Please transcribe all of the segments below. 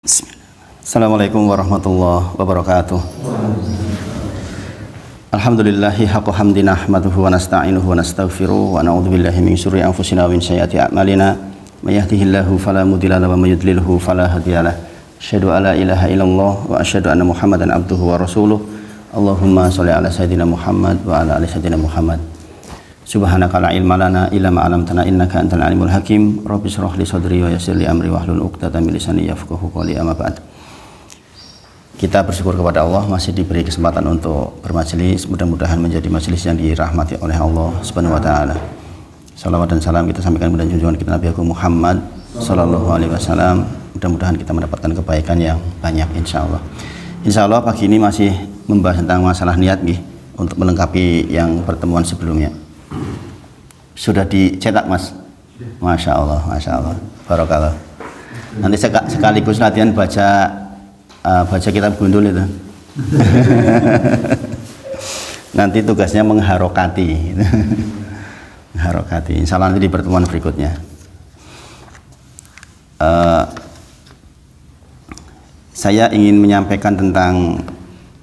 Assalamualaikum warahmatullahi wabarakatuh. Alhamdulillahi haqqa hamdi nahmaduhu wa nasta'inuhu wa nastaghfiruh wa na'udzu billahi min syururi anfusina wa min sayyiati a'malina may yahdihillahu fala mudilla lahu wa may yudlilhu fala hadiyalah. Asyhadu an la ilaha illallah wa asyhadu anna Muhammadan abduhu wa rasuluh. Allahumma shalli ala sayyidina Muhammad wa ala ali sayyidina Muhammad. Subhanaka la ilma lana illa ma 'allamtana innaka antal alimul hakim. Rabbi shrah li sadri wa yassir li amri wahlul 'uqdatam min lisani yafqahu qawli. Amma ba'd. Kita bersyukur kepada Allah masih diberi kesempatan untuk bermajelis, mudah-mudahan menjadi majelis yang dirahmati oleh Allah Subhanahu wa taala. Salawat dan salam kita sampaikan kepada junjungan kita Nabi Agung Muhammad sallallahu alaihi wasallam. Mudah-mudahan kita mendapatkan kebaikan yang banyak insyaallah. Insyaallah pagi ini masih membahas tentang masalah niat nih, untuk melengkapi yang pertemuan sebelumnya. Sudah dicetak Mas? Masya Allah, barakallah. Nanti sekaligus latihan baca kitab gundul itu. Nanti tugasnya mengharokati. Mengharokati. Insya Allah nanti di pertemuan berikutnya. Saya ingin menyampaikan tentang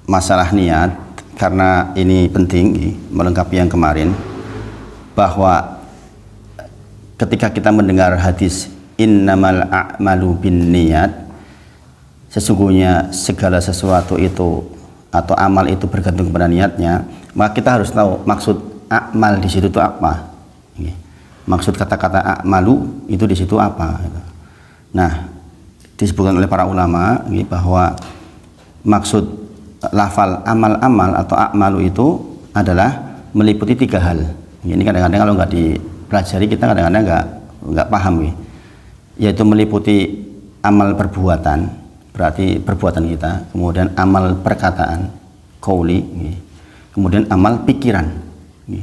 masalah niat karena ini penting melengkapi yang kemarin, bahwa ketika kita mendengar hadis innamal a'malu binniyat, sesungguhnya segala sesuatu itu atau amal itu bergantung kepada niatnya, maka kita harus tahu maksud amal di situ itu apa. Maksud kata-kata a'malu itu di situ apa. Nah, disebutkan oleh para ulama bahwa maksud lafal amal-amal atau a'malu itu adalah meliputi tiga hal. Ini kadang-kadang kalau nggak dipelajari kita kadang-kadang nggak paham, yaitu meliputi amal perbuatan, berarti perbuatan kita, kemudian amal perkataan, qauli, kemudian amal pikiran.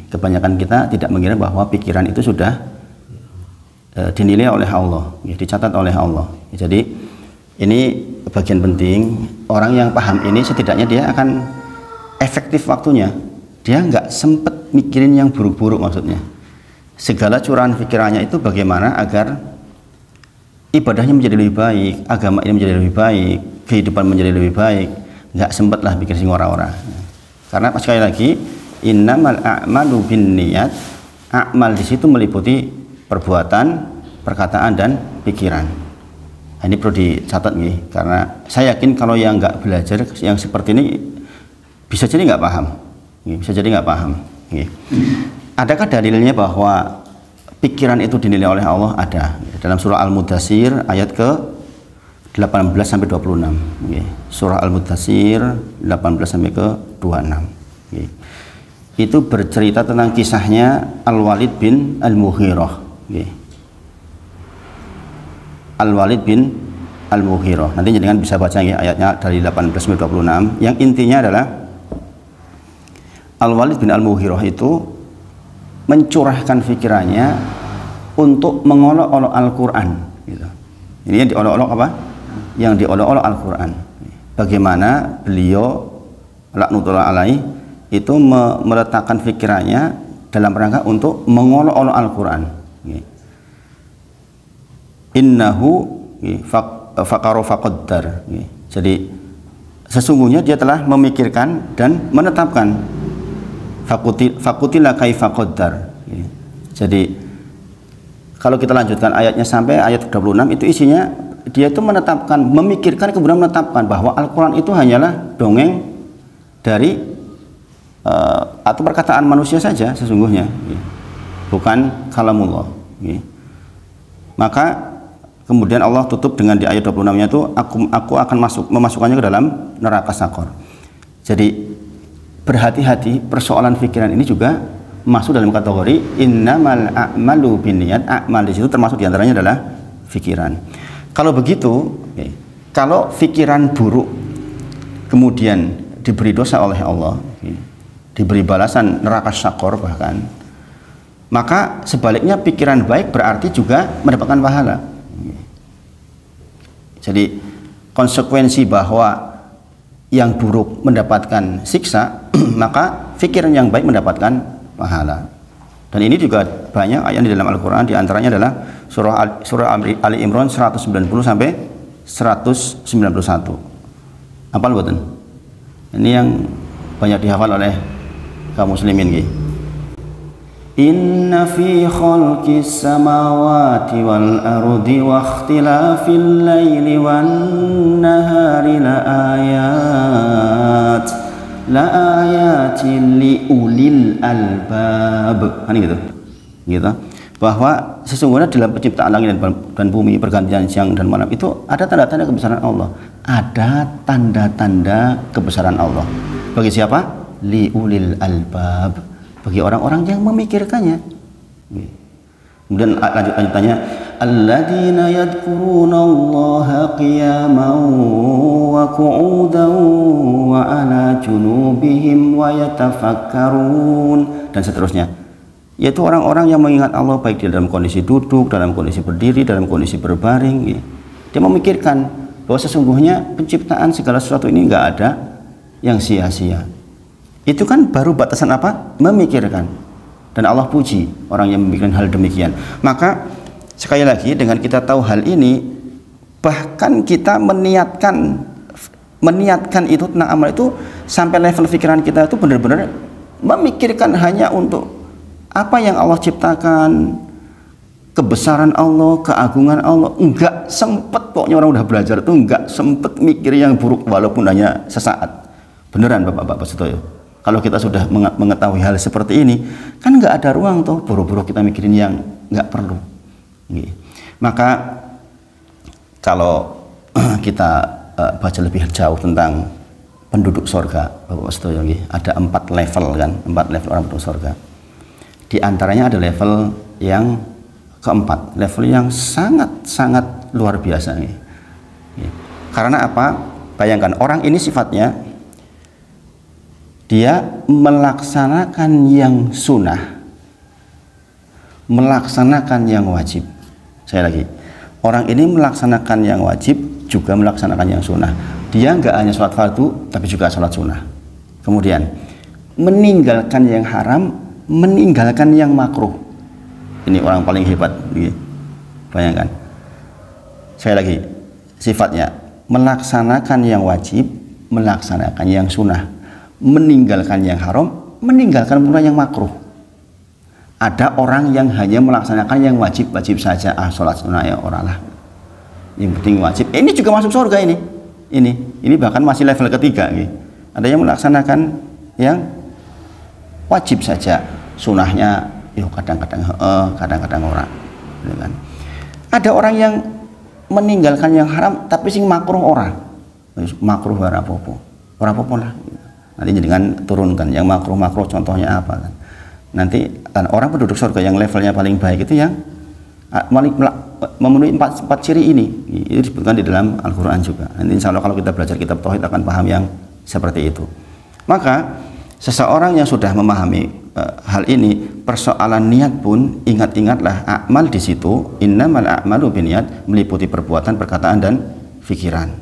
Kebanyakan kita tidak mengira bahwa pikiran itu sudah dinilai oleh Allah, dicatat oleh Allah. Jadi ini bagian penting. Orang yang paham ini setidaknya dia akan efektif waktunya. Dia nggak sempet mikirin yang buruk-buruk, maksudnya segala curahan pikirannya itu bagaimana agar ibadahnya menjadi lebih baik, agama ini menjadi lebih baik, kehidupan menjadi lebih baik. Nggak sempet lah pikir sing ora-ora. Karena sekali lagi innamal a'malu binniyat, amal di situ meliputi perbuatan, perkataan dan pikiran. Nah, ini perlu dicatat nih, karena saya yakin kalau yang nggak belajar yang seperti ini bisa jadi nggak paham. Adakah dalilnya bahwa pikiran itu dinilai oleh Allah? Ada. Dalam surah Al-Mudaththir ayat ke 18 sampai 26. Surah Al-Mudaththir 18 sampai ke 26. Itu bercerita tentang kisahnya Al-Walid bin Al-Mughirah. Al-Walid bin Al-Mughirah. Nanti jangan bisa baca ayatnya dari 18 sampai 26. Yang intinya adalah Al-Walid bin Al-Mughirah itu mencurahkan pikirannya untuk mengolok-olok Al-Quran. Ini yang diolok-olok apa? Yang diolok-olok Al-Quran. Bagaimana beliau laknatullah alaih itu meletakkan pikirannya dalam rangka untuk mengolok-olok Al-Quran. Innahu faqara faqaddar. Jadi sesungguhnya dia telah memikirkan dan menetapkan. Fakutila kaifa qaddar. Jadi kalau kita lanjutkan ayatnya sampai ayat 26, itu isinya dia itu menetapkan, memikirkan, kemudian menetapkan bahwa Al-Quran itu hanyalah dongeng dari atau perkataan manusia saja sesungguhnya, bukan kalamullah. Maka kemudian Allah tutup dengan di ayat 26-nya itu aku akan memasukkannya ke dalam neraka Saqar. Jadi berhati-hati, persoalan pikiran ini juga masuk dalam kategori innamal a'malu binniyat. Amal di situ termasuk diantaranya adalah pikiran. Kalau begitu, kalau pikiran buruk kemudian diberi dosa oleh Allah, diberi balasan neraka Saqar bahkan, maka sebaliknya pikiran baik berarti juga mendapatkan pahala. Jadi konsekuensi bahwa yang buruk mendapatkan siksa, maka pikiran yang baik mendapatkan pahala. Dan ini juga banyak ayat di dalam Al-Quran, diantaranya adalah surah Ali Imran 190 sampai 191. Hafal mboten? Ini yang banyak dihafal oleh kaum muslimin nggih. Inna fi khalqis samawati wal ardi wa ikhtilafil laili wan nahari la ayatin li ulil albab. Kan gitu. Gitu. Bahwa sesungguhnya dalam penciptaan langit dan bumi, pergantian siang dan malam itu ada tanda-tanda kebesaran Allah. Ada tanda-tanda kebesaran Allah. Bagi siapa? Li ulil albab. Bagi orang-orang yang memikirkannya. Kemudian lanjutannya, alladzina yadhkurunallaha qiyaman wa qu'udan wa 'ala junubihim wa yatafakkarun, dan seterusnya. Yaitu orang-orang yang mengingat Allah baik di dalam kondisi duduk, dalam kondisi berdiri, dalam kondisi berbaring. Dia memikirkan bahwa sesungguhnya penciptaan segala sesuatu ini enggak ada yang sia-sia. Itu kan baru batasan apa? Memikirkan. Dan Allah puji orang yang memikirkan hal demikian. Maka sekali lagi, dengan kita tahu hal ini, bahkan kita meniatkan itu tentang amal itu sampai level pikiran kita itu benar-benar memikirkan hanya untuk apa yang Allah ciptakan, kebesaran Allah, keagungan Allah. Enggak sempet, pokoknya orang udah belajar itu enggak sempet mikir yang buruk walaupun hanya sesaat. Beneran Bapak-bapak sedoyo. Kalau kita sudah mengetahui hal seperti ini, kan nggak ada ruang tuh buru-buru kita mikirin yang nggak perlu. Maka kalau kita baca lebih jauh tentang penduduk sorga, Bapak sedoyo, ada 4 level kan, 4 level orang penduduk sorga. Di antaranya ada level yang keempat, level yang sangat-sangat luar biasa nih. Karena apa? Bayangkan orang ini sifatnya dia melaksanakan yang sunnah, melaksanakan yang wajib. Saya lagi, orang ini melaksanakan yang wajib juga melaksanakan yang sunnah. Dia nggak hanya sholat fardu tapi juga sholat sunnah. Kemudian meninggalkan yang haram, meninggalkan yang makruh. Ini orang paling hebat. Bayangkan. Saya lagi, sifatnya melaksanakan yang wajib, melaksanakan yang sunnah, meninggalkan yang haram, meninggalkan pula yang makruh. Ada orang yang hanya melaksanakan yang wajib-wajib saja, sholat sunnah ya orang lah, yang penting wajib. Ini juga masuk surga ini. Ini bahkan masih level ketiga. Ada yang melaksanakan yang wajib saja, sunnahnya yuk kadang-kadang kadang-kadang orang. Ada orang yang meninggalkan yang haram tapi sing makruh orang. Makruh ora apa-apa. Ora apa-apa lah. Nanti dengan turunkan yang makruh-makruh, contohnya apa kan? Nanti kan orang penduduk surga yang levelnya paling baik itu yang memenuhi empat ciri ini. Itu disebutkan di dalam Al-Quran juga. Nanti insya Allah kalau kita belajar kitab tauhid akan paham yang seperti itu. Maka seseorang yang sudah memahami hal ini, persoalan niat pun ingat-ingatlah amal di situ, innamal a'malu binniyat, meliputi perbuatan, perkataan dan pikiran.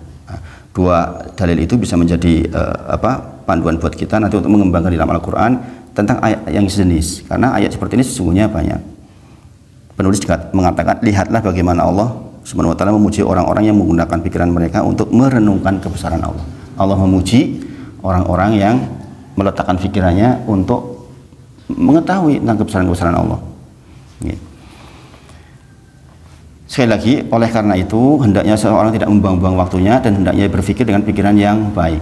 Dua dalil itu bisa menjadi panduan buat kita nanti untuk mengembangkan di dalam Al-Quran tentang ayat yang sejenis, karena ayat seperti ini sesungguhnya banyak. Penulis juga mengatakan, lihatlah bagaimana Allah Subhanahu wa ta'ala memuji orang-orang yang menggunakan pikiran mereka untuk merenungkan kebesaran Allah. Allah memuji orang-orang yang meletakkan pikirannya untuk mengetahui tentang kebesaran-kebesaran Allah. Sekali lagi, oleh karena itu hendaknya seseorang tidak membuang-buang waktunya dan hendaknya berpikir dengan pikiran yang baik.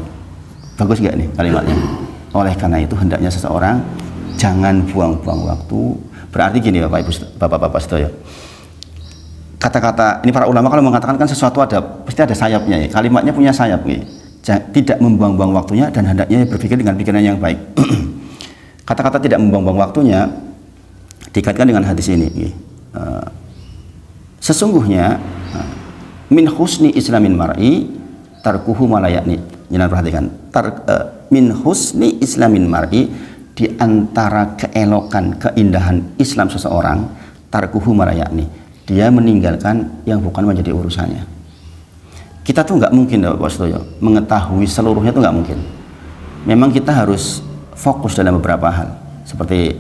Bagus nggak nih kalimatnya? Oleh karena itu hendaknya seseorang jangan buang-buang waktu. Berarti gini Bapak-bapak sedoyo. Kata-kata ini para ulama kalau mengatakan kan sesuatu pasti ada sayapnya ya. Kalimatnya punya sayap nih. Tidak membuang-buang waktunya dan hendaknya berpikir dengan pikiran yang baik. Kata-kata tidak membuang-buang waktunya dikaitkan dengan hadis ini. Sesungguhnya min husni islamin mar'i tarkuhu malayakni. Jangan perhatikan. Min husni islamin mar'i, di antara keelokan, keindahan Islam seseorang, tarkuhu malayakni, dia meninggalkan yang bukan menjadi urusannya. Kita tuh nggak mungkin Bapak Sedoyo mengetahui seluruhnya, tuh nggak mungkin. Memang kita harus fokus dalam beberapa hal, seperti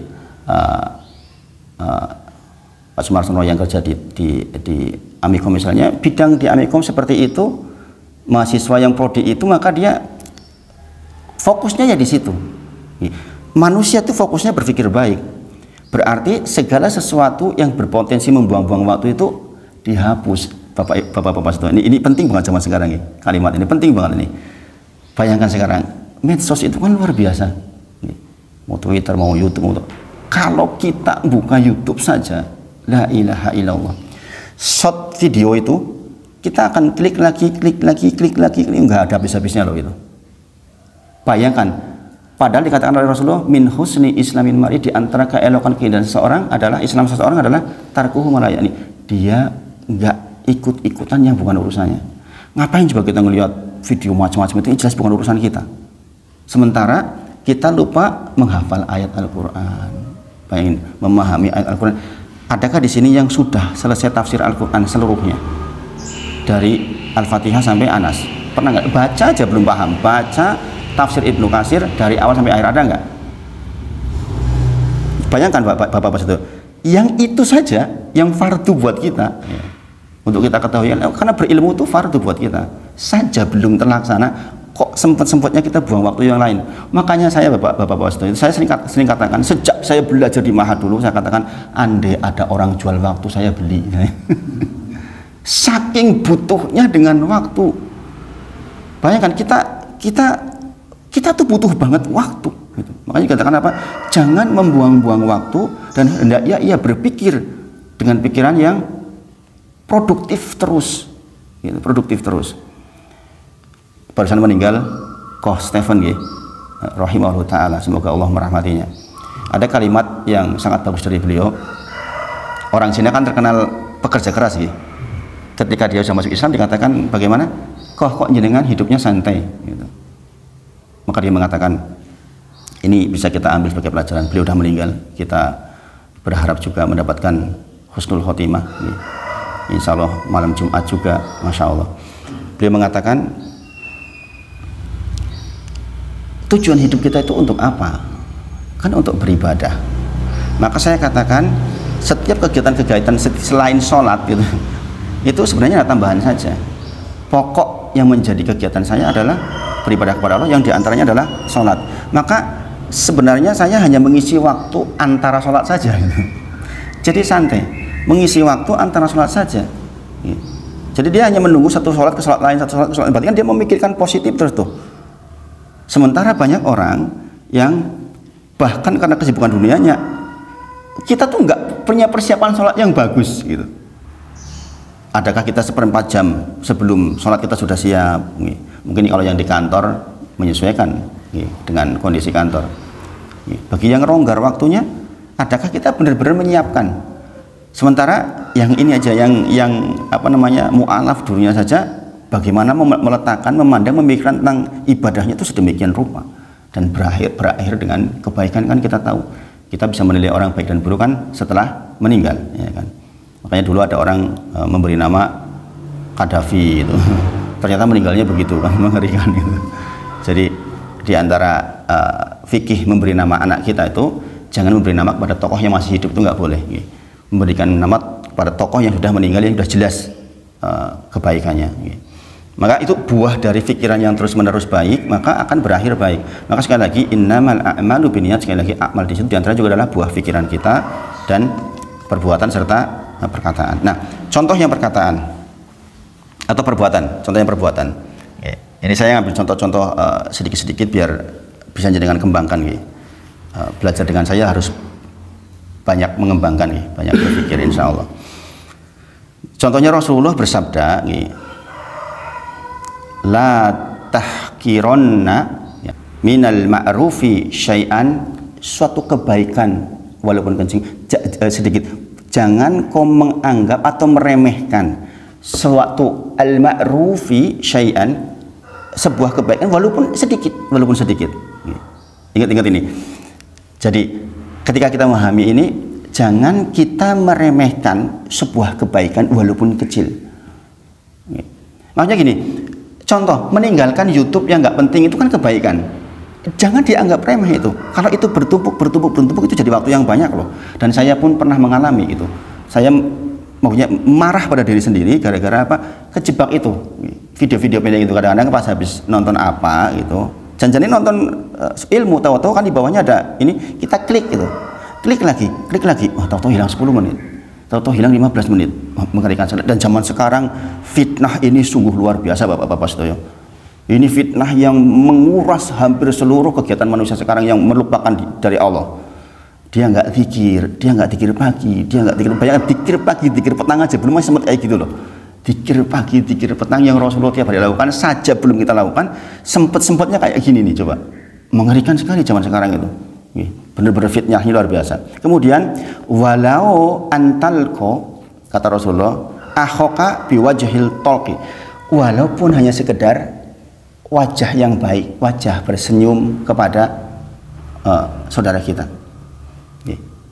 Pak Sumarsono yang kerja di Amikom misalnya, bidang di Amikom seperti itu, mahasiswa yang prodi itu, maka dia fokusnya ya di situ. Manusia itu fokusnya berpikir baik, berarti segala sesuatu yang berpotensi membuang-buang waktu itu dihapus. Bapak-bapak, ini penting banget zaman sekarang ini, kalimat ini penting banget ini. Bayangkan sekarang medsos itu kan luar biasa, mau Twitter, mau YouTube, kalau kita buka YouTube saja, la ilaha illallah, short video itu kita akan klik lagi, nggak ada habis-habisnya loh itu. Bayangkan, padahal dikatakan oleh Rasulullah, min husni islamin mar'i, di antara keelokan keindahan seseorang adalah, Islam seseorang adalah tarkuhu malayani, dia nggak ikut-ikutan yang bukan urusannya. Ngapain coba kita ngelihat video macam-macam itu, jelas bukan urusan kita. Sementara kita lupa menghafal ayat Al-Quran, bayangin, memahami ayat Al-Quran. Adakah di sini yang sudah selesai tafsir Al-Quran seluruhnya dari Al-Fatihah sampai Anas? Pernah nggak? Baca aja belum paham, baca tafsir Ibnu Katsir dari awal sampai akhir, ada nggak? Bayangkan bapak-bapak itu, yang itu saja yang fardu buat kita, ya, untuk kita ketahui, karena berilmu itu fardu buat kita saja belum terlaksana, kok sempat-sempatnya kita buang waktu yang lain. Makanya saya bapak-bapak itu, saya sering katakan, sejak saya belajar di Mahat dulu, saya katakan, andai ada orang jual waktu, saya beli. Saking butuhnya dengan waktu. Bayangkan kita tuh butuh banget waktu, gitu. Makanya dikatakan apa? Jangan membuang-buang waktu, dan hendaknya ia berpikir dengan pikiran yang produktif terus, gitu, produktif terus. Barusan meninggal Koh Stephen G. rahimahullah ta'ala, semoga Allah merahmatinya. Ada kalimat yang sangat bagus dari beliau. Orang Cina kan terkenal pekerja keras, gitu. Ketika dia sudah masuk Islam dikatakan bagaimana? Kok jenengan hidupnya santai, gitu. Maka dia mengatakan, ini bisa kita ambil sebagai pelajaran. Beliau sudah meninggal, kita berharap juga mendapatkan husnul khotimah, gitu. Insya Allah malam Jumat juga, Masya Allah. Beliau mengatakan, tujuan hidup kita itu untuk apa? Kan untuk beribadah. Maka saya katakan, setiap kegiatan-kegiatan selain sholat, gitu, itu sebenarnya ada tambahan saja. Pokok yang menjadi kegiatan saya adalah beribadah kepada Allah, yang diantaranya adalah sholat. Maka sebenarnya saya hanya mengisi waktu antara sholat saja, gitu. Jadi santai, mengisi waktu antara sholat saja, gitu. Jadi dia hanya menunggu satu sholat ke sholat lain, satu sholat ke sholat lain. Berarti kan dia memikirkan positif terus tuh. Sementara banyak orang yang bahkan karena kesibukan dunianya, kita tuh nggak punya persiapan sholat yang bagus, gitu. Adakah kita seperempat jam sebelum sholat kita sudah siap? Mungkin kalau yang di kantor menyesuaikan dengan kondisi kantor. Bagi yang ronggar waktunya, adakah kita benar-benar menyiapkan? Sementara yang ini aja, yang apa namanya, mu'alaf dunia saja, bagaimana meletakkan, memandang, memikirkan tentang ibadahnya itu sedemikian rupa, dan berakhir dengan kebaikan. Kan kita tahu, kita bisa menilai orang baik dan buruk kan setelah meninggal, ya kan. Makanya dulu ada orang memberi nama Qaddafi itu. Ternyata meninggalnya begitu, kan, mengerikan gitu. Jadi di antara fikih memberi nama anak kita itu, jangan memberi nama kepada tokoh yang masih hidup, itu nggak boleh, gitu. Memberikan nama pada tokoh yang sudah meninggal, yang sudah jelas kebaikannya, gitu. Maka itu buah dari pikiran yang terus-menerus baik, maka akan berakhir baik. Maka sekali lagi, innamal a'malu binniyat, sekali lagi amal di situ diantara juga adalah buah pikiran kita dan perbuatan serta perkataan. Nah, contoh yang perkataan atau perbuatan, contoh yang perbuatan. Ini saya ngambil contoh-contoh sedikit-sedikit biar bisa jenengan kembangkan, gitu. Belajar dengan saya harus banyak mengembangkan, gitu, banyak berpikir, insya Allah. Contohnya Rasulullah bersabda, gitu, la tahkironna minal ma'rufi syai'an, suatu kebaikan walaupun kencing sedikit, jangan kau menganggap atau meremehkan suatu al-ma'rufi syai'an, sebuah kebaikan walaupun sedikit, ingat-ingat ini. Jadi ketika kita memahami ini, jangan kita meremehkan sebuah kebaikan walaupun kecil. Maksudnya gini, contoh, meninggalkan YouTube yang nggak penting itu kan kebaikan. Jangan dianggap remeh itu. Kalau itu bertumpuk itu jadi waktu yang banyak loh. Dan saya pun pernah mengalami itu. Saya maksudnya marah pada diri sendiri gara-gara apa? Kejebak itu. Video-video pendek itu kadang-kadang pas habis nonton apa gitu. Jangan nonton ilmu, tahu-tahu kan di bawahnya ada ini, kita klik gitu. Klik lagi. Wah, tahu-tahu hilang 10 menit. Tahu-tahu hilang 15 menit. Mengerikan sekali. Dan zaman sekarang fitnah ini sungguh luar biasa Bapak-bapak sedoyo. Ini fitnah yang menguras hampir seluruh kegiatan manusia sekarang yang melupakan dari Allah. Dia nggak zikir pagi, dia nggak zikir banyak, zikir pagi, zikir petang aja belum sempat kayak gitu loh. Zikir pagi, zikir petang yang Rasulullah tiap hari lakukan saja belum kita lakukan, sempatnya kayak gini nih, coba. Mengerikan sekali zaman sekarang itu. Benar-benar fitnahnya luar biasa. Kemudian walau antalko, kata Rasulullah, akhoka biwajhil tolki, walaupun hanya sekedar wajah yang baik, wajah bersenyum kepada saudara kita.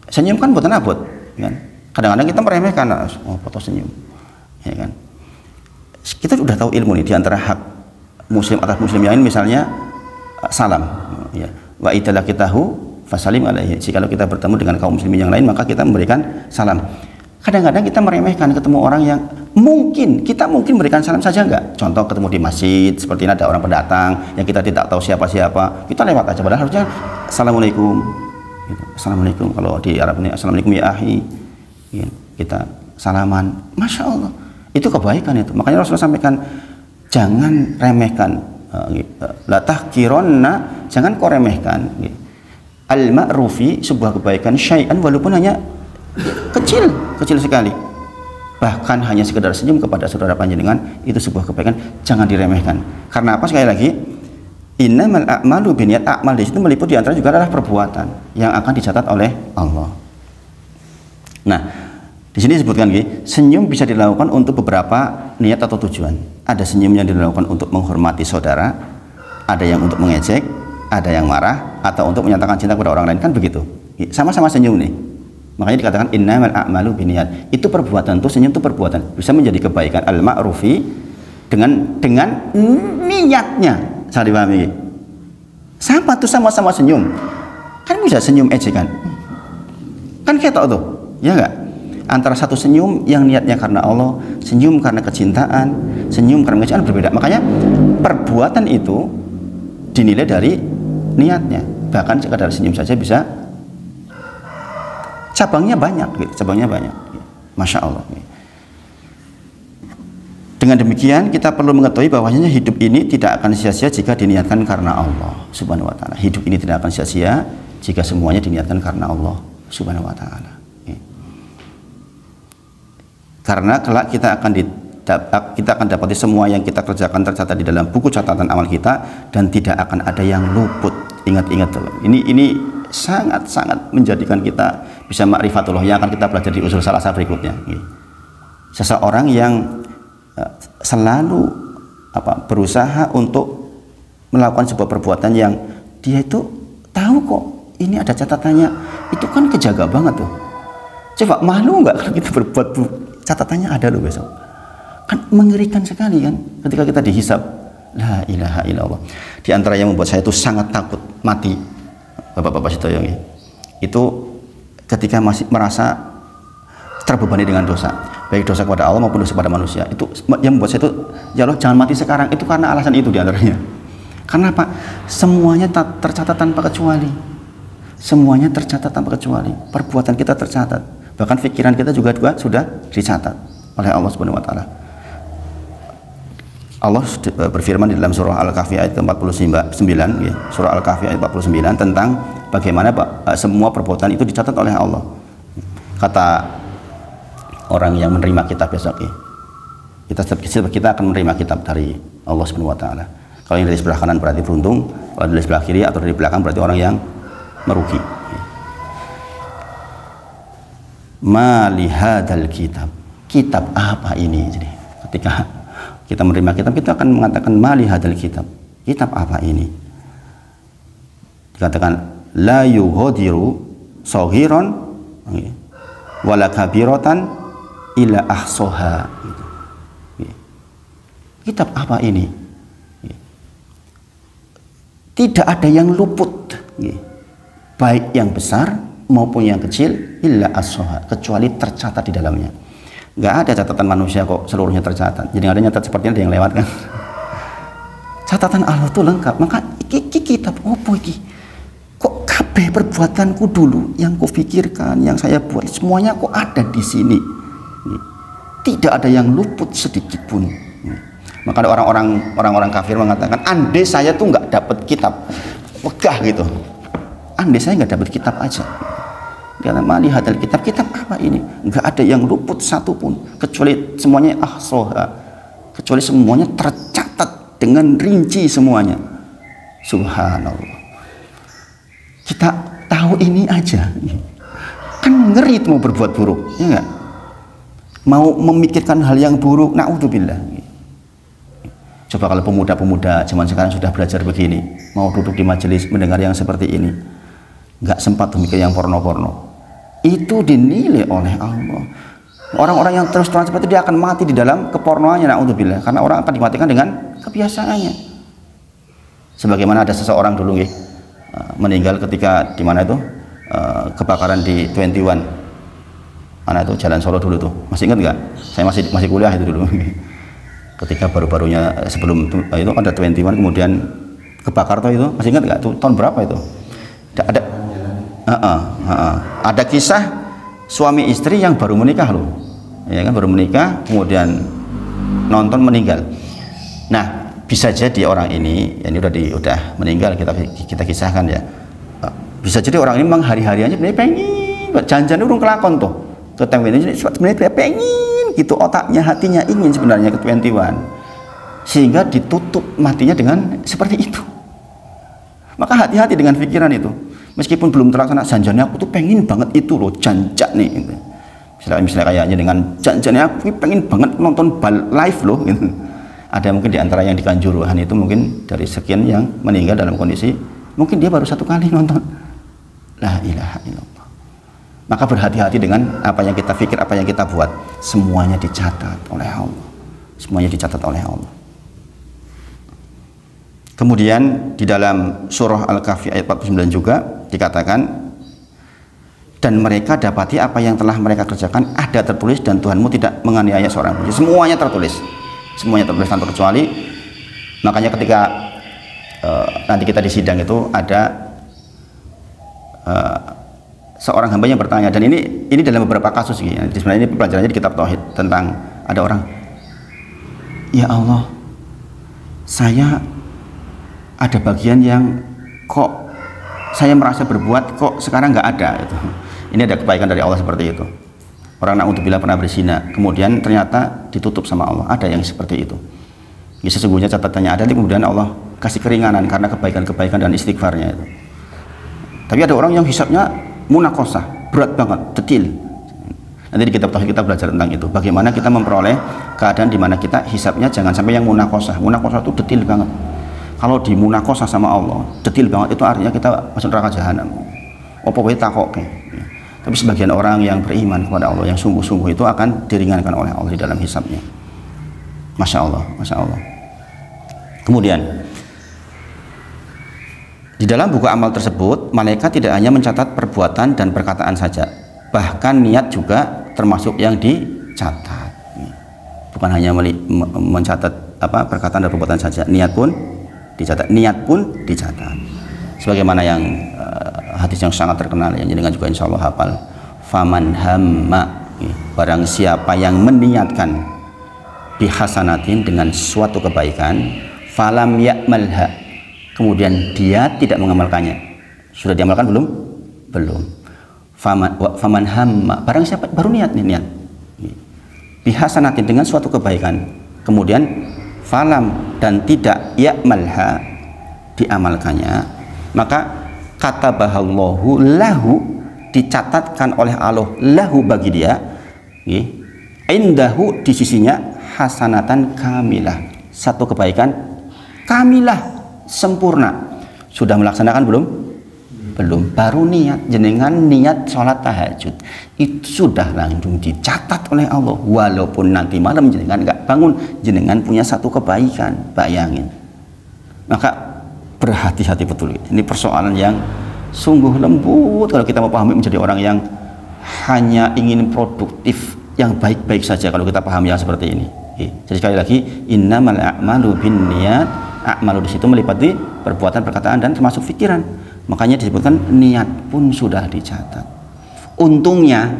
Senyum kan buatan abot, kan? Kadang-kadang kita meremehkan, foto senyum, ya kan? Kita sudah tahu ilmu nih diantara hak muslim atas muslim yang lain, misalnya salam, ya. Wa idza laqitahu fasalim alaihi. Jika kita bertemu dengan kaum muslimin yang lain, maka kita memberikan salam. Kadang-kadang kita meremehkan ketemu orang yang mungkin berikan salam saja enggak. Contoh ketemu di masjid, seperti ini ada orang pendatang yang kita tidak tahu siapa-siapa, kita lewat aja, padahal harusnya assalamualaikum. Gitu. Assalamualaikum, kalau di Arab ini assalamualaikum ya ahi, gitu. Kita salaman, masya Allah, itu kebaikan itu. Makanya Rasulullah sampaikan jangan remehkan, la tahqironna, jangan kau remehkan, gitu. Al ma'rufi, sebuah kebaikan, syai'an, walaupun hanya kecil sekali, bahkan hanya sekedar senyum kepada saudara panjenengan, itu sebuah kebaikan, jangan diremehkan. Karena apa? Sekali lagi, innamal a'malu binniyat, amal di situ meliput diantara juga adalah perbuatan yang akan dicatat oleh Allah. Nah, di sini disebutkan senyum bisa dilakukan untuk beberapa niat atau tujuan. Ada senyum yang dilakukan untuk menghormati saudara, ada yang untuk mengejek, ada yang marah, atau untuk menyatakan cinta kepada orang lain, kan begitu. Sama-sama senyum nih. Makanya dikatakan innamal a'malu binniyat. Itu perbuatan tuh, senyum itu perbuatan. Bisa menjadi kebaikan al-ma'rufi dengan niatnya. Saya dipahami. Sama tuh, sama-sama senyum. Kan bisa senyum ejekan. Kan ketok tuh, ya enggak? Antara satu senyum yang niatnya karena Allah, senyum karena kecintaan, senyum karena kecintaan berbeda. Makanya perbuatan itu dinilai dari niatnya. Bahkan sekadar senyum saja bisa cabangnya banyak, Masya Allah. Dengan demikian kita perlu mengetahui bahwasanya hidup ini tidak akan sia-sia jika diniatkan karena Allah Subhanahu wa taala. Hidup ini tidak akan sia-sia jika semuanya diniatkan karena Allah Subhanahu wa taala. Karena kelak kita akan dapati semua yang kita kerjakan tercatat di dalam buku catatan amal kita dan tidak akan ada yang luput. Ingat-ingat tuh. Ini sangat-sangat menjadikan kita bisa ma'rifatullah yang akan kita pelajari di usul salasa berikutnya. Seseorang yang selalu berusaha untuk melakukan sebuah perbuatan yang dia itu tahu kok ini ada catatannya, itu kan kejaga banget tuh. Coba malu nggak kalau kita berbuat catatannya ada loh besok, kan mengerikan sekali kan ketika kita dihisab. La ilaha illallah. Di antara yang membuat saya itu sangat takut mati, bapak-bapak sedoyo, itu ketika masih merasa terbebani dengan dosa, baik dosa kepada Allah maupun dosa kepada manusia. Itu yang membuat saya itu, ya Allah jangan mati sekarang, itu karena alasan itu diantaranya. Karena apa? Semuanya tercatat tanpa kecuali. Semuanya tercatat tanpa kecuali. Perbuatan kita tercatat, bahkan pikiran kita juga sudah dicatat oleh Allah Subhanahu wa taala. Allah berfirman di dalam surah Al-Kahfi ayat ke-49, ya, surah Al-Kahfi ayat 49 tentang bagaimana semua perbuatan itu dicatat oleh Allah. Kata orang yang menerima kitab besok, kita akan menerima kitab dari Allah Subhanahu wa taala. Kalau yang dari sebelah kanan berarti beruntung, kalau dari sebelah kiri atau dari belakang berarti orang yang merugi. Ma lihadzal kitab. Kitab apa ini? Jadi ketika kita menerima kitab, kita akan mengatakan ma lihadzal kitab. Kitab apa ini? Dikatakan la yughadiru saghiran wala kabiratan illa ahsaha. Kitab apa ini? Tidak ada yang luput, baik yang besar maupun yang kecil, illa ahsaha, kecuali tercatat di dalamnya. Nggak ada catatan manusia kok seluruhnya tercatat. Jadi ada nyatat sepertinya ada yang lewat kan. Catatan Allah itu lengkap. Maka iki kitab opo iki? Kok kabeh perbuatanku dulu yang kupikirkan, yang saya buat semuanya kok ada di sini. Tidak ada yang luput sedikit pun. Maka ada orang-orang kafir mengatakan, andai saya tuh nggak dapat kitab, megah gitu. Andai saya nggak dapat kitab aja. Dia mali hadal kitab apa ini? Nggak ada yang luput satupun, kecuali semuanya ahsoha, kecuali semuanya tercatat dengan rinci semuanya. Subhanallah. Kita tahu ini aja, kan ngeri mau berbuat buruk, ya nggak? Mau memikirkan hal yang buruk, naudzubillah. Coba kalau pemuda-pemuda zaman sekarang sudah belajar begini, mau duduk di majelis mendengar yang seperti ini, nggak sempat memikir yang porno-porno. Itu dinilai oleh Allah. Orang-orang yang terus-terang seperti itu dia akan mati di dalam kepornoannya, naudzubillah, karena orang akan dimatikan dengan kebiasaannya. Sebagaimana ada seseorang dulu meninggal ketika di mana itu kebakaran di 21, mana itu Jalan Solo dulu tuh, masih ingat nggak? Saya masih kuliah itu dulu. Ketika baru-barunya sebelum itu ada 21 kemudian kebakar tuh itu, masih ingat nggak? Tuh tahun berapa itu? Ada kisah suami istri yang baru menikah loh, ya kan, baru menikah kemudian nonton meninggal. Nah, bisa jadi orang ini udah meninggal, kita kisahkan ya. Bisa jadi orang ini memang hari-hariannya sebenarnya pengen janjian urung kelakon tuh ke ini sebenarnya pengen gitu, otaknya hatinya ingin sebenarnya ke 21, sehingga ditutup matinya dengan seperti itu. Maka hati-hati dengan pikiran itu, meskipun belum terlaksana janjiannya aku tuh pengen banget itu loh janjak nih gitu. Misalnya kayaknya dengan janjiannya aku pengen banget nonton bal live loh gitu. Ada mungkin di antara yang di Kanjuruhan itu mungkin dari sekian yang meninggal dalam kondisi mungkin dia baru satu kali nonton. La ilaha illallah. Maka berhati-hati dengan apa yang kita pikir, apa yang kita buat. Semuanya dicatat oleh Allah. Semuanya dicatat oleh Allah. Kemudian di dalam surah Al-Kahfi ayat 49 juga dikatakan, dan mereka dapati apa yang telah mereka kerjakan ada tertulis dan Tuhanmu tidak menganiaya seorang pun. Semuanya tertulis. Semuanya tertulis tanpa kecuali. Makanya ketika nanti kita di sidang itu ada seorang hamba yang bertanya, dan ini dalam beberapa kasus gitu. Sebenarnya ini pelajarannya di kitab Tauhid tentang ada orang, ya Allah, saya ada bagian yang kok saya merasa berbuat kok sekarang nggak ada gitu. Ini ada kebaikan dari Allah seperti itu. Orang naudzubillah pernah berzina, kemudian ternyata ditutup sama Allah. Ada yang seperti itu. Ya, sesungguhnya catatannya ada, kemudian Allah kasih keringanan karena kebaikan-kebaikan dan istighfarnya itu. Tapi ada orang yang hisabnya munakosah, berat banget, detil. Nanti di kitab Tauhid kita belajar tentang itu. Bagaimana kita memperoleh keadaan di mana kita hisabnya jangan sampai yang munakosah. Munakosah itu detil banget. Kalau di munakosah sama Allah, detil banget, itu artinya kita masuk neraka jahanam. Apa wae takoke. Tapi sebagian orang yang beriman kepada Allah, yang sungguh-sungguh itu akan diringankan oleh Allah di dalam hisabnya. Masya Allah, Masya Allah. Kemudian di dalam buku amal tersebut, malaikat tidak hanya mencatat perbuatan dan perkataan saja, bahkan niat juga termasuk yang dicatat. Bukan hanya mencatat perkataan dan perbuatan saja, niat pun dicatat. Niat pun dicatat. Sebagaimana yang hadis yang sangat terkenal yang jenengan juga insya Allah hafal, faman hamma, barang siapa yang meniatkan bihasanatin dengan suatu kebaikan, falam ya'malha, kemudian dia tidak mengamalkannya. Sudah diamalkan belum? Belum. Faman hamma, barang siapa baru niat bihasanatin dengan suatu kebaikan, kemudian falam dan tidak ya'malha, diamalkannya, maka katabahallahu lahu, dicatatkan oleh Allah lahu bagi dia, indahu di sisinya, hasanatan kamilah, satu kebaikan kamilah, sempurna. Sudah melaksanakan belum? Belum. Baru niat, jenengan niat sholat tahajud itu sudah langsung dicatat oleh Allah. Walaupun nanti malam jenengan nggak bangun, jenengan punya satu kebaikan. Bayangin. Maka berhati-hati betul. Ini persoalan yang sungguh lembut kalau kita mau pahami, menjadi orang yang hanya ingin produktif yang baik-baik saja kalau kita paham yang seperti ini. Jadi sekali lagi, innamal a'malu binniyat, a'malu di situ meliputi perbuatan, perkataan dan termasuk pikiran. Makanya disebutkan niat pun sudah dicatat. Untungnya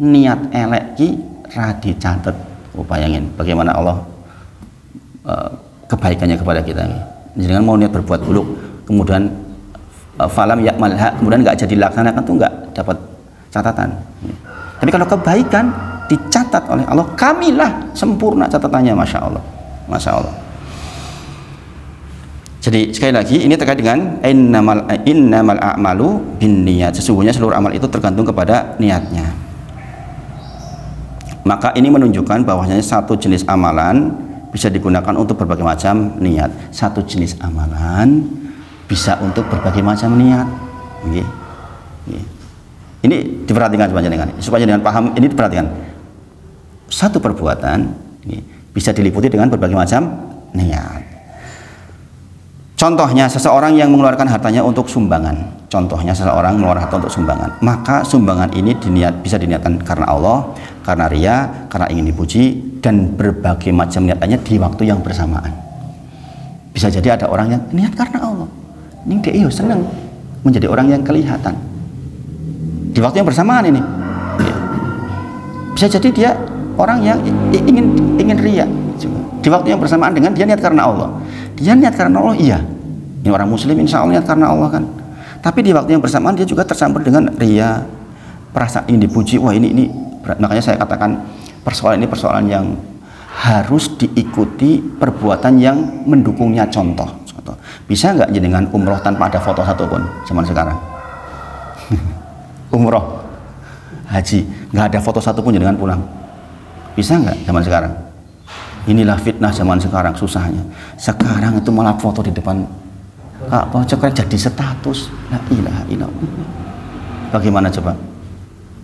niat elek ki ra dicatat. Bayangin bagaimana Allah kebaikannya kepada kita. Jangan mau niat berbuat buruk kemudian falam yakmalha kemudian nggak jadi dilaksanakan tuh nggak dapat catatan. Tapi kalau kebaikan dicatat oleh Allah, kamilah sempurna catatannya, masya Allah, masya Allah. Jadi sekali lagi ini terkait dengan innamal a'malu binniyat, sesungguhnya seluruh amal itu tergantung kepada niatnya. Maka ini menunjukkan bahwasanya satu jenis amalan bisa digunakan untuk berbagai macam niat. Satu jenis amalan bisa untuk berbagai macam niat. Ini diperhatikan supaya dengan paham ini diperhatikan. Satu perbuatan bisa diliputi dengan berbagai macam niat. Contohnya seseorang yang mengeluarkan hartanya untuk sumbangan. Contohnya seseorang mengeluarkan harta untuk sumbangan. Maka sumbangan ini bisa diniatkan karena Allah, karena ria, karena ingin dipuji, dan berbagai macam niatannya di waktu yang bersamaan. Bisa jadi ada orang yang niat karena Allah. Ini dia senang menjadi orang yang kelihatan. Di waktu yang bersamaan ini. Bisa jadi dia orang yang ingin ria. Di waktu yang bersamaan dengan dia niat karena Allah. Dia niat karena Allah, iya. Ini orang muslim insya Allah niat karena Allah kan. Tapi di waktu yang bersamaan dia juga tercampur dengan ria, perasaan ingin dipuji. Wah ini makanya saya katakan persoalan ini persoalan yang harus diikuti perbuatan yang mendukungnya. Contoh. Bisa nggak jenengan umroh tanpa ada foto satupun zaman sekarang? Umroh, haji, nggak ada foto satupun jenengan pulang. Bisa nggak zaman sekarang? Inilah fitnah zaman sekarang, susahnya. Sekarang itu malah foto di depan Ka'bah jadi status. La ilaha illallah. Bagaimana coba?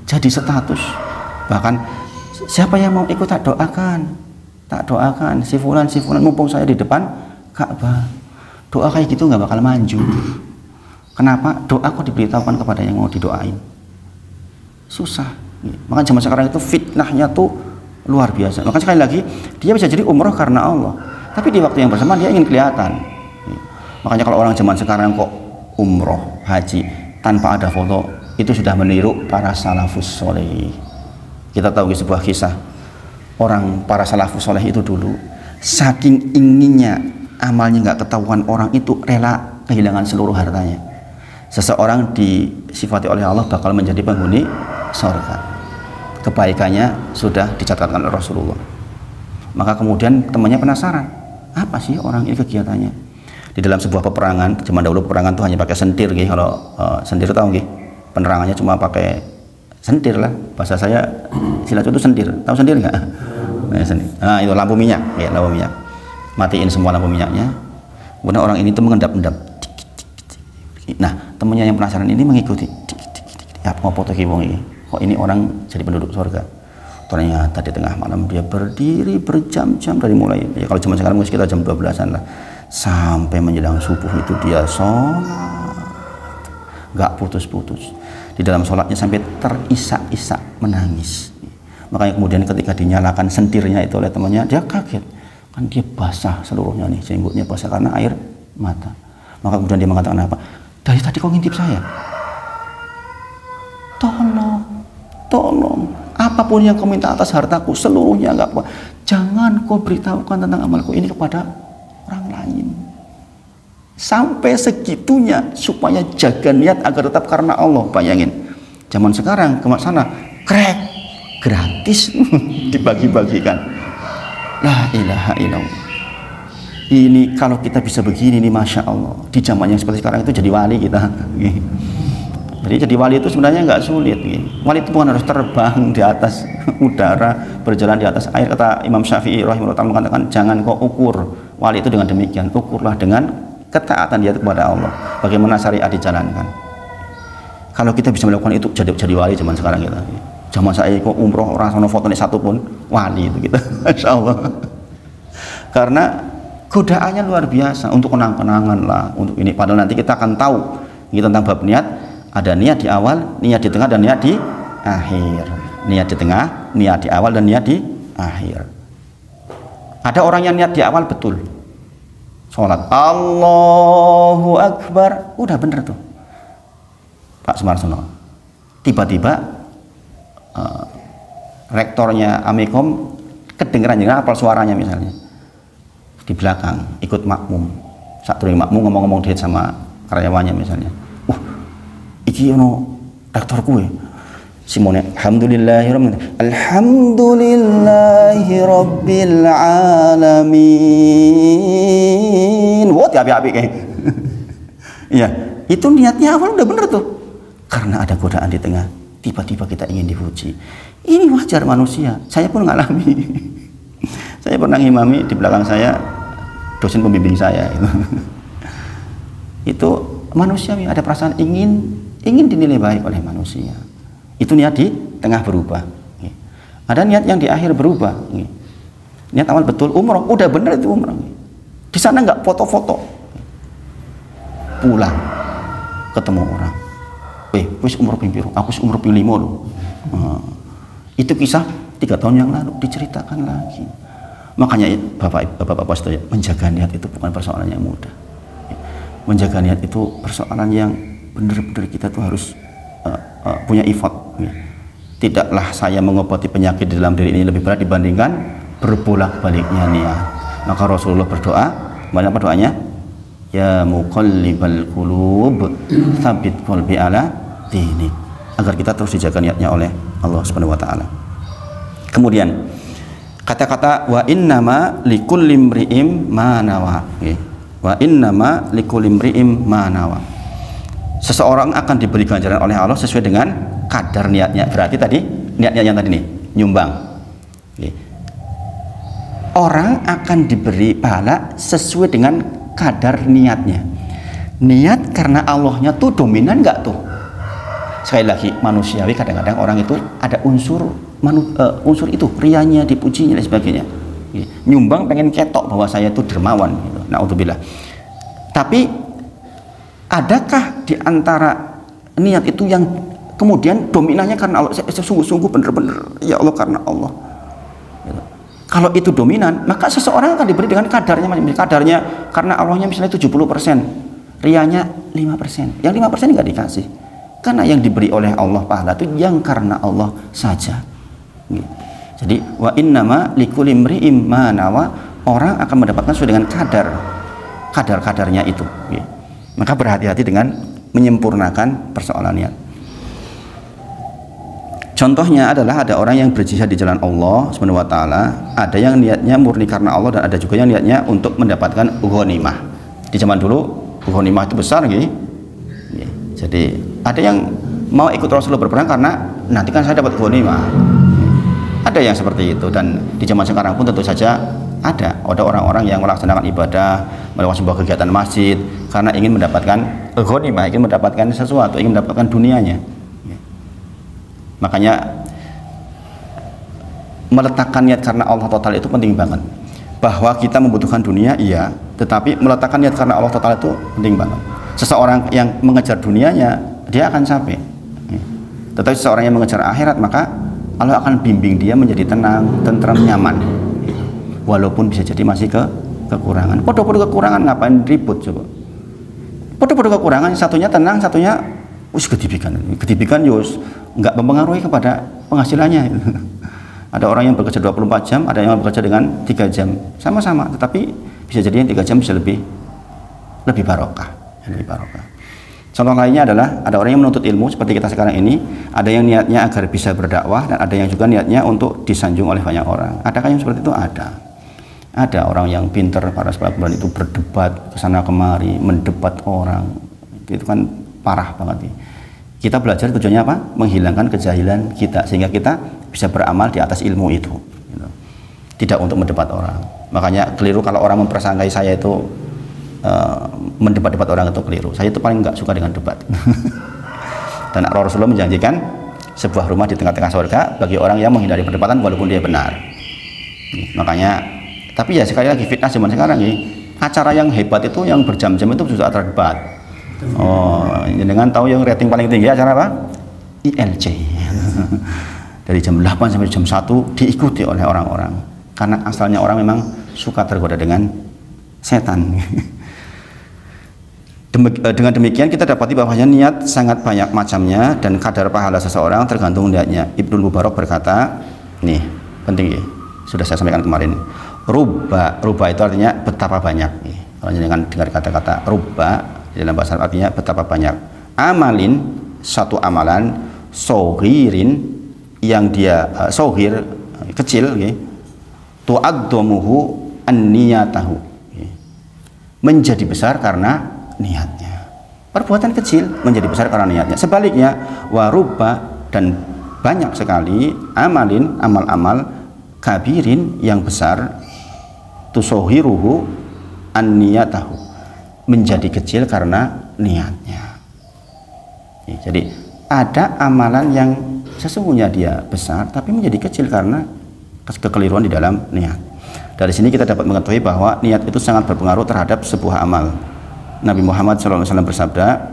Jadi status. Bahkan siapa yang mau ikut tak doakan si fulan mumpung saya di depan Ka'bah. Doa kayak gitu nggak bakal maju. Kenapa? Doa kok diberitahukan kepada yang mau didoain? Susah. Maka zaman sekarang itu fitnahnya tuh luar biasa. Maka sekali lagi dia bisa jadi umroh karena Allah, tapi di waktu yang bersamaan dia ingin kelihatan. Makanya kalau orang zaman sekarang kok umroh haji tanpa ada foto, itu sudah meniru para salafus soleh. Kita tahu sebuah kisah orang para salafus soleh itu dulu saking inginnya amalnya nggak ketahuan orang, itu rela kehilangan seluruh hartanya. Seseorang disifati oleh Allah bakal menjadi penghuni surga. Kebaikannya sudah dicatatkan oleh Rasulullah. Maka kemudian temannya penasaran, apa sih orang ini kegiatannya? Di dalam sebuah peperangan, zaman dahulu peperangan tuh hanya pakai sentir, gitu. Kalau sentir tahu nggih, penerangannya cuma pakai sentir lah. Bahasa saya silat itu sentir. Tahu sentir nggak? Nah, itu lampu minyak, ya lampu minyak. Matiin semua lampu minyaknya. Kemudian orang ini tuh mengendap-endap. Nah, temannya yang penasaran ini mengikuti. Ya, mau foto wong ini. Kok ini orang jadi penduduk surga? Ternyata di tengah malam dia berdiri berjam-jam dari mulai, ya kalau zaman sekarang mungkin sekitar jam 12-an lah, sampai menjelang subuh itu dia sholat nggak putus-putus. Di dalam sholatnya sampai terisak-isak menangis. Makanya kemudian ketika dinyalakan sentirnya itu oleh temannya, dia kaget, kan dia basah seluruhnya nih, jenggotnya basah karena air mata. Maka kemudian dia mengatakan apa? Dari tadi kau ngintip saya, tolong, apapun yang kau minta atas hartaku, seluruhnya enggak apa. Jangan kau beritahukan tentang amalku ini kepada orang lain. Sampai segitunya supaya jaga niat agar tetap karena Allah. Bayangin, zaman sekarang ke sana, krek, gratis dibagi-bagikan. La ilaha illallah. Ini kalau kita bisa begini nih, masya Allah. Di zaman yang seperti sekarang itu jadi wali kita. Jadi wali itu sebenarnya nggak sulit. Wali itu bukan harus terbang di atas udara, berjalan di atas air. Kata Imam Syafi'i rahimahullah ta'ala mengatakan, jangan kau ukur wali itu dengan demikian, ukurlah dengan ketaatan dia kepada Allah. Bagaimana syariat dijalankan. Kalau kita bisa melakukan itu, jadi wali zaman sekarang kita. Zaman saya kok umroh orang sono fotonya satu pun wali itu kita, masya Allah. Karena godaannya luar biasa untuk kenang-kenangan lah, untuk ini. Padahal nanti kita akan tahu tentang bab niat. Ada niat di awal, niat di tengah, dan niat di akhir. niat di tengah, niat di awal, dan niat di akhir. Ada orang yang niat di awal betul, sholat Allahu Akbar, udah bener tuh Pak Sumarsono. Tiba-tiba rektornya Amikom kedengeran, jangan apal suaranya misalnya di belakang ikut makmum, saat turun makmum ngomong-ngomong diet sama karyawannya misalnya, iki ono rektor kue Simone, alhamdulillahirabbil alamin. Wah, api-api kayak. Iya, itu niatnya awal udah bener tuh. Karena ada godaan di tengah, tiba-tiba kita ingin dipuji. Ini wajar manusia. Saya pun ngalami. Saya pernah ngimami, di belakang saya dosen pembimbing saya itu. Itu manusiawi, ada perasaan ingin dinilai baik oleh manusia. Itu niat di tengah berubah. Ada niat yang di akhir berubah. Niat awal betul umroh, udah bener itu umroh. Di sana nggak foto-foto. Pulang ketemu orang. Wis umroh ping piro? Aku umroh ping 5 loh. Itu kisah 3 tahun yang lalu diceritakan lagi. Makanya Bapak-bapak setuju, menjaga niat itu bukan persoalan yang mudah. Menjaga niat itu persoalan yang benar-benar kita tuh harus punya effort. Tidaklah saya mengobati penyakit di dalam diri ini lebih berat dibandingkan berbolak-baliknya niat. Maka Rasulullah berdoa, apa doanya? Ya muqallibal qulub, tsabit qalbi ala dinik. Agar kita terus dijaga niatnya oleh Allah Subhanahu wa taala. Kemudian kata-kata wa innama likulli imri'im ma nawa. Wa innama likulli imri'im ma nawa. Seseorang akan diberi ganjaran oleh Allah sesuai dengan kadar niatnya. Berarti tadi niatnya yang tadi nih, nyumbang. Orang akan diberi pahala sesuai dengan kadar niatnya. Niat karena Allahnya tuh dominan nggak tuh? Sekali lagi, manusiawi kadang-kadang orang itu ada unsur itu, rianya, dipujinya dan sebagainya. Nyumbang pengen ketok bahwa saya tuh dermawan gitu. Naudzubillah. Tapi adakah di antara niat itu yang kemudian dominannya karena Allah? Saya sungguh-sungguh bener-bener ya Allah karena Allah gitu. Kalau itu dominan, maka seseorang akan diberi dengan kadarnya. Kadarnya karena Allahnya misalnya 70%, rianya 5%, yang 5% nggak dikasih. Karena yang diberi oleh Allah pahala itu yang karena Allah saja gitu. Jadi wa innama likulli imri'im ma nawa, orang akan mendapatkan sesuai dengan kadarnya itu gitu. Maka berhati-hati dengan menyempurnakan persoalan niat. Contohnya adalah ada orang yang berjihad di jalan Allah Subhanahu wa taala, ada yang niatnya murni karena Allah dan ada juga yang niatnya untuk mendapatkan ghanimah. Di zaman dulu ghanimah itu besar gitu. Jadi ada yang mau ikut Rasulullah berperang karena nanti kan saya dapat ghanimah. Ada yang seperti itu, dan di zaman sekarang pun tentu saja ada orang-orang yang melaksanakan ibadah, melakukan sebuah kegiatan masjid karena ingin mendapatkan ghanimah, ingin mendapatkan sesuatu, ingin mendapatkan dunianya. Makanya meletakkan niat karena Allah total itu penting banget. Bahwa kita membutuhkan dunia, iya, tetapi meletakkan niat karena Allah total itu penting banget. Seseorang yang mengejar dunianya, dia akan capek. Tetapi seseorang yang mengejar akhirat, maka Allah akan bimbing dia menjadi tenang, tentram, nyaman. Walaupun bisa jadi masih kekurangan. Podo-podo kekurangan, ngapain ribut coba? Podo-podo kekurangan, satunya tenang, satunya ketipikan yus nggak mempengaruhi kepada penghasilannya. Ada orang yang bekerja 24 jam, ada yang bekerja dengan 3 jam, sama-sama, tetapi bisa jadi yang 3 jam bisa lebih barokah, lebih barokah. Contoh lainnya adalah ada orang yang menuntut ilmu seperti kita sekarang ini, ada yang niatnya agar bisa berdakwah dan ada yang juga niatnya untuk disanjung oleh banyak orang. Adakah yang seperti itu? Ada orang yang pinter, para sahabat itu berdebat kesana kemari, mendebat orang, itu kan parah banget nih. Kita belajar tujuannya apa? Menghilangkan kejahilan kita sehingga kita bisa beramal di atas ilmu itu gitu. Tidak untuk mendebat orang. Makanya keliru kalau orang mempersangkai saya itu mendebat-debat orang, itu keliru. Saya itu paling nggak suka dengan debat. Dan Rasulullah menjanjikan sebuah rumah di tengah-tengah surga bagi orang yang menghindari perdebatan walaupun dia benar. Makanya, tapi ya sekali lagi fitnah zaman sekarang nih, acara yang hebat itu yang berjam-jam itu justru acara debat. Oh, dengan tahu yang rating paling tinggi acara apa? ILC. dari jam 8 sampai jam 1 diikuti oleh orang-orang, karena asalnya orang memang suka tergoda dengan setan. Dengan demikian kita dapati bahwasanya niat sangat banyak macamnya dan kadar pahala seseorang tergantung niatnya. Ibnu Mubarak berkata, nih penting ya, sudah saya sampaikan kemarin. Rubba itu artinya betapa banyak. Kalau jangan dengar kata-kata rubba dalam bahasa Arab artinya betapa banyak. Amalin, satu amalan, sohirin yang dia sohir kecil, tu'addomuhu an-niyatahu, menjadi besar karena niatnya. Perbuatan kecil menjadi besar karena niatnya. Sebaliknya, warubba, dan banyak sekali amalin, amal-amal kabirin yang besar, tusohiruhu an-niyatahu, menjadi kecil karena niatnya. Jadi ada amalan yang sesungguhnya dia besar tapi menjadi kecil karena kekeliruan di dalam niat. Dari sini kita dapat mengetahui bahwa niat itu sangat berpengaruh terhadap sebuah amal. Nabi Muhammad SAW bersabda,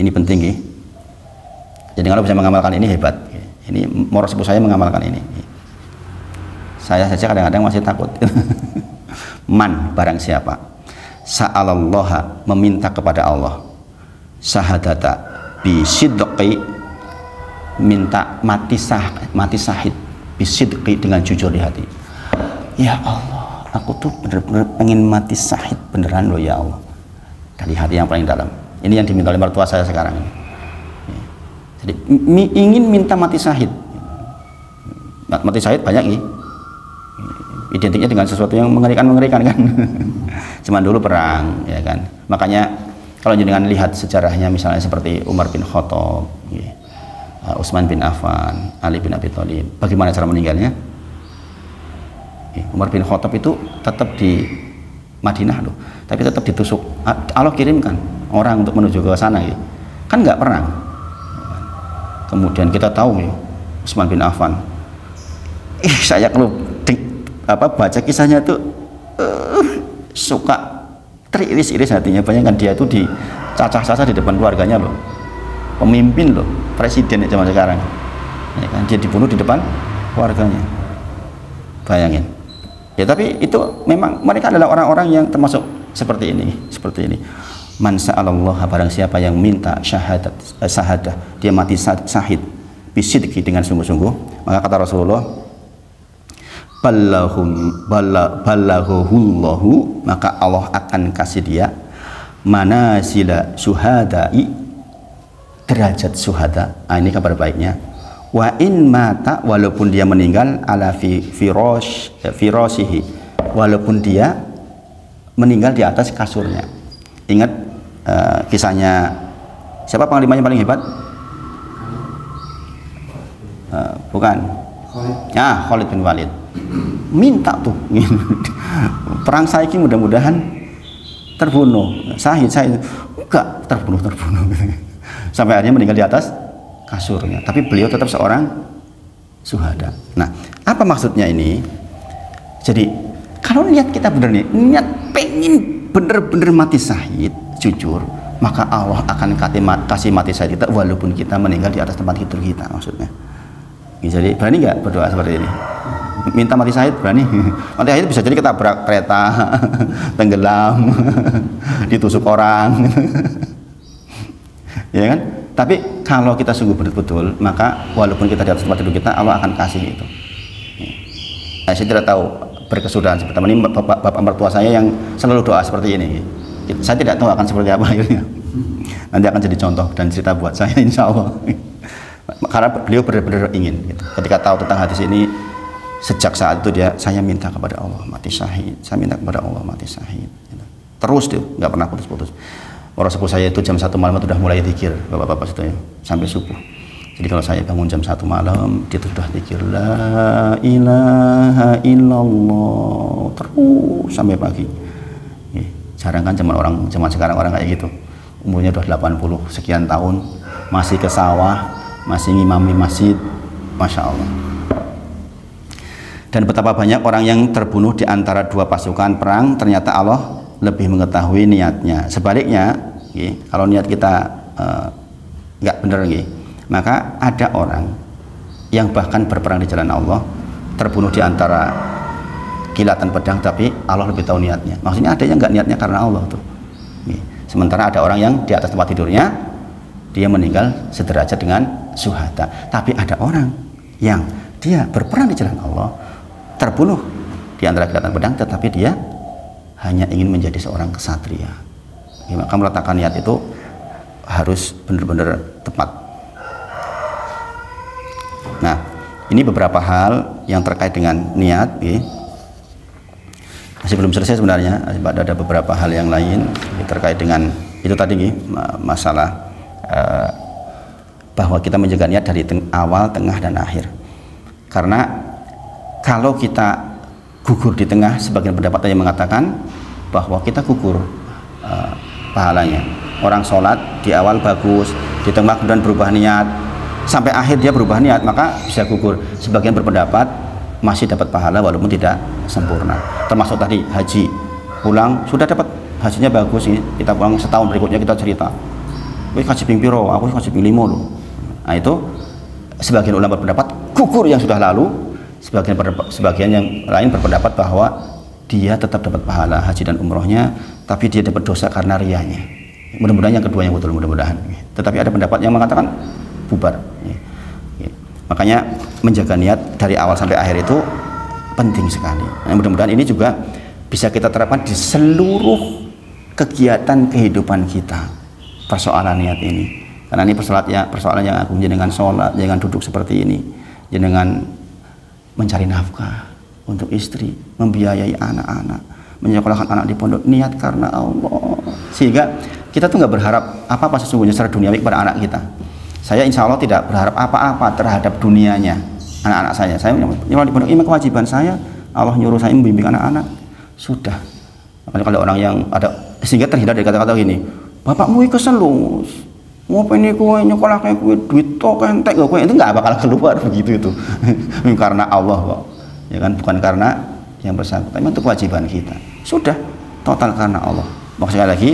ini penting, jadi kalau bisa mengamalkan ini hebat. Ini moral sepuh saya mengamalkan ini. Saya saja kadang-kadang masih takut. Man, barang siapa sa'alallaha, meminta kepada Allah, sahadata bisidqi, minta mati sahid bisidqi, dengan jujur di hati. Ya Allah, aku tuh bener-bener pengen mati sahid beneran loh ya Allah, dari hati yang paling dalam. Ini yang diminta oleh mertua saya sekarang ini. Jadi ingin minta mati sahid. Mati sahid banyak nih, identiknya dengan sesuatu yang mengerikan kan. Cuman dulu perang, ya kan. Makanya kalau jenengan lihat sejarahnya, misalnya seperti Umar bin Khattab, Utsman bin Affan, Ali bin Abi Thalib, bagaimana cara meninggalnya? Umar bin Khattab itu tetap di Madinah loh, tapi tetap ditusuk. Allah kirimkan orang untuk menuju ke sana, kan nggak perang. Kemudian kita tahu Utsman bin Affan, saya kalau baca kisahnya tuh suka teriris-iris hatinya. Bayangkan dia tuh dicacah-cacah di depan keluarganya loh, pemimpin loh, presiden zaman sekarang, ya kan, dia dibunuh di depan keluarganya. Bayangin. Ya, tapi itu memang mereka adalah orang-orang yang termasuk seperti ini. Man sa'alallah, barang siapa yang minta syahadah, dia mati syahid bisidqi, dengan sungguh-sungguh, maka kata Rasulullah, ballaghuhullahu, maka Allah akan kasih dia manazila syuhada'i, derajat syuhada. Ini kabar baiknya. Wa in mata, walaupun dia meninggal, ala firasihi, walaupun dia meninggal di atas kasurnya. Ingat kisahnya siapa panglimanya paling hebat? Bukan, Khalid bin Walid. Minta tuh perang saiki mudah-mudahan terbunuh, sahid, enggak terbunuh sampai akhirnya meninggal di atas kasurnya, tapi beliau tetap seorang syuhada. Nah, apa maksudnya ini? Jadi kalau niat kita bener nih, niat pengen bener-bener mati syahid, jujur, maka Allah akan kasih mati syahid kita walaupun kita meninggal di atas tempat tidur kita, maksudnya. Jadi berani nggak berdoa seperti ini? Minta mati syahid berani? Mati syahid bisa jadi ketabrak kereta, tenggelam, ditusuk orang, ya kan? Tapi kalau kita sungguh betul-betul, maka walaupun kita di atas tempat tidur kita, Allah akan kasih itu. Saya tidak tahu berkesudahan seperti ini, bapak mertua saya yang selalu doa seperti ini. Saya tidak tahu akan seperti apa akhirnya. Nanti akan jadi contoh dan cerita buat saya, insya Allah. Karena beliau benar-benar ingin. Gitu. Ketika tahu tentang hadis ini, sejak saat itu saya minta kepada Allah mati syahid. Saya minta kepada Allah mati syahid. Gitu. Terus dia nggak pernah putus-putus. Orang sepuh saya itu jam 1 malam itu sudah mulai zikir, bapak-bapak itu ya, sampai subuh. Jadi kalau saya bangun jam 1 malam, dia sudah zikir la ilaha illallah terus sampai pagi. Jarang kan zaman sekarang orang kayak gitu. Umurnya udah 80 sekian tahun, masih ke sawah, masih ngimami masjid, masya Allah. Dan betapa banyak orang yang terbunuh di antara dua pasukan perang, ternyata Allah lebih mengetahui niatnya. Sebaliknya, kalau niat kita nggak bener, maka ada orang yang bahkan berperang di jalan Allah, terbunuh di antara kilatan pedang, tapi Allah lebih tahu niatnya. Maksudnya ada yang nggak niatnya karena Allah tuh. Sementara ada orang yang di atas tempat tidurnya dia meninggal sederajat dengan syuhada. Tapi ada orang yang dia berperang di jalan Allah, terbunuh di antara kilatan pedang, tetapi dia hanya ingin menjadi seorang kesatria. Maka meletakkan niat itu harus benar-benar tepat. Nah, ini beberapa hal yang terkait dengan niat. Masih belum selesai sebenarnya, ada beberapa hal yang lain terkait dengan itu tadi, masalah bahwa kita menjaga niat dari awal, tengah, dan akhir. Karena kalau kita gugur di tengah, sebagian pendapat yang mengatakan bahwa kita gugur pahalanya. Orang sholat di awal bagus, di tengah kemudian berubah niat, sampai akhir dia berubah niat, maka bisa gugur. Sebagian berpendapat masih dapat pahala walaupun tidak sempurna. Termasuk tadi haji, pulang sudah dapat hajinya bagus, kita pulang setahun berikutnya kita cerita, wih haji ping piro, aku haji ping 5 loh. Nah itu sebagian ulama berpendapat gugur yang sudah lalu. Sebagian yang lain berpendapat bahwa dia tetap dapat pahala haji dan umrohnya, tapi dia dapat dosa karena rianya. Mudah-mudahan yang kedua yang betul, mudah-mudahan. Tetapi ada pendapat yang mengatakan bubar. Makanya menjaga niat dari awal sampai akhir itu penting sekali. Nah, mudah-mudahan ini juga bisa kita terapkan di seluruh kegiatan kehidupan kita. Persoalan niat ini, karena ini persoalan yang aku dengan sholat, jangan duduk seperti ini, dengan mencari nafkah untuk istri, membiayai anak-anak, menyekolahkan anak di pondok, niat karena Allah. Sehingga kita tuh nggak berharap apa-apa sesungguhnya secara duniawi kepada anak kita. Saya insya Allah tidak berharap apa-apa terhadap dunianya anak-anak saya. Saya nyekolah di pondok, ini kewajiban saya. Allah nyuruh saya membimbing anak-anak. Sudah. Makanya kalau orang yang ada, sehingga terhindar dari kata-kata gini, bapakmu kesel lu, mau pengen kue nyekolah kayak kue duit tok entek gak kue, itu nggak bakal keluar begitu itu. Karena Allah kok, ya kan, bukan karena yang bersangkutan, itu kewajiban kita. Sudah total karena Allah. Maka sekali lagi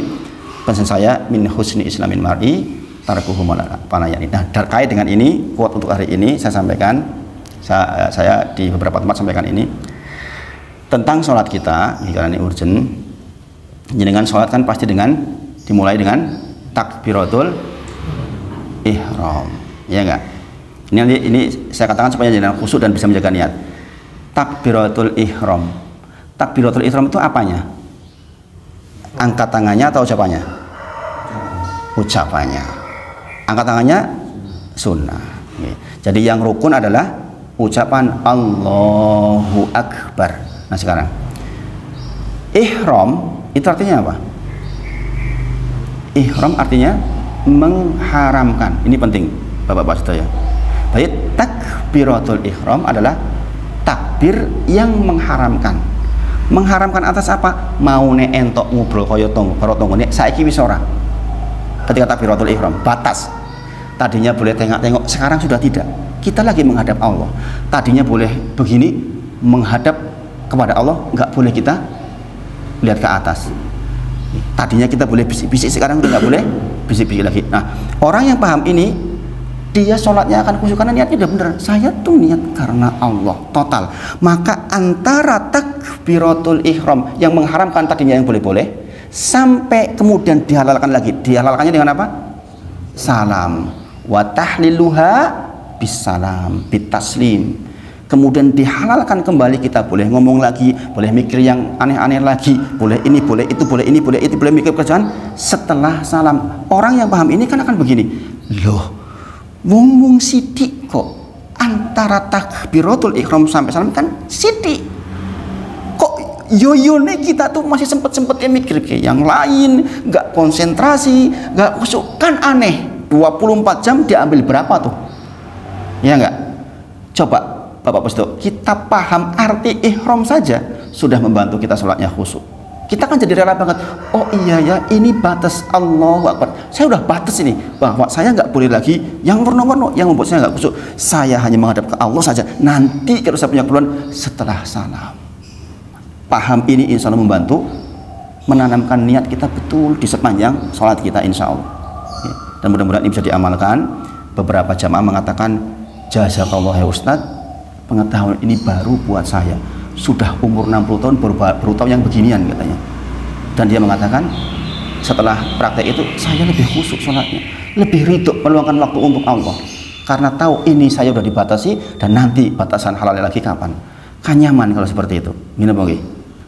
pesan saya, min husni islamin mar'i tarkuhu malayani. Nah, terkait dengan ini, quote untuk hari ini saya sampaikan, saya di beberapa tempat sampaikan ini tentang sholat kita, karena ini urgent. Dengan sholat kan pasti dimulai dengan takbiratul ihram, ya enggak? Ini saya katakan supaya jadi khusyuk dan bisa menjaga niat. Takbiratul ihram. Takbiratul ihram itu apanya? Angkat tangannya atau ucapannya? Ucapannya. Angkat tangannya sunnah. Jadi yang rukun adalah ucapan Allahu Akbar. Nah sekarang ihram itu artinya apa? Ihram artinya mengharamkan. Ini penting Bapak-bapak sedaya. Baik, takbiratul ihram adalah takbir yang mengharamkan. Mengharamkan atas apa? Mau entok ngobrol kaya tonggo nek saiki wis ora. Ketika takbiratul ihram batas. Tadinya boleh tengok-tengok, sekarang sudah tidak. Kita lagi menghadap Allah. Tadinya boleh begini menghadap kepada Allah, nggak boleh kita lihat ke atas. Tadinya kita boleh bisik-bisik, sekarang udah nggak boleh bisik-bisik lagi. Nah, orang yang paham ini, dia sholatnya akan khusyuk karena niatnya udah bener. Saya tuh niat karena Allah total. Maka antara takbiratul ihram yang mengharamkan tadinya yang boleh-boleh, sampai kemudian dihalalkan lagi. Dihalalkannya dengan apa? Salam. Wa tahliluha bisalam, bitaslim. Kemudian dihalalkan kembali, kita boleh ngomong lagi, boleh mikir yang aneh-aneh lagi, boleh ini, boleh itu, boleh ini, boleh itu, boleh mikir kerjaan setelah salam. Orang yang paham ini kan akan begini, loh, wong sidik kok antara takbiratul ihram sampai salam kan sidik, kok yoyone kita tuh masih sempet-sempetnya mikir ke yang lain, nggak konsentrasi, nggak khusyuk, kan aneh. 24 jam diambil berapa tuh? Ya nggak? Coba Bapak Presiden, kita paham arti ihram saja sudah membantu kita sholatnya khusyuk. Kita kan jadi rela banget. Oh iya ya, ini batas Allahu Akbar. Saya udah batas ini, bahwa saya nggak boleh lagi yang warna-warna yang membuat saya nggak khusyuk. Saya hanya menghadap ke Allah saja. Nanti kalau saya punya keperluan setelah salam. Paham ini insya Allah membantu menanamkan niat kita betul di sepanjang sholat kita insya Allah. Dan mudah-mudahan ini bisa diamalkan. Beberapa jamaah mengatakan jazakallah ya Ustaz, pengetahuan ini baru buat saya, sudah umur 60 tahun baru tahu yang beginian katanya. Dan dia mengatakan setelah praktek itu saya lebih khusyuk sholatnya, lebih ridho meluangkan waktu untuk Allah, karena tahu ini saya udah dibatasi dan nanti batasan halalnya lagi kapan. Kan nyaman kalau seperti itu. Gini Bang.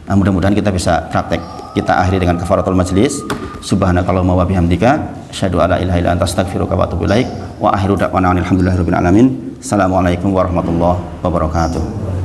Nah, mudah-mudahan kita bisa praktek. Kita akhiri dengan kafaratul majlis. Subhanakallahumma wa bihamdika asyhadu alla ilaha illa anta astaghfiruka wa atubu ilaik. Wa akhiru da'wana alhamdulillahirabbil alamin. Assalamualaikum warahmatullahi wabarakatuh.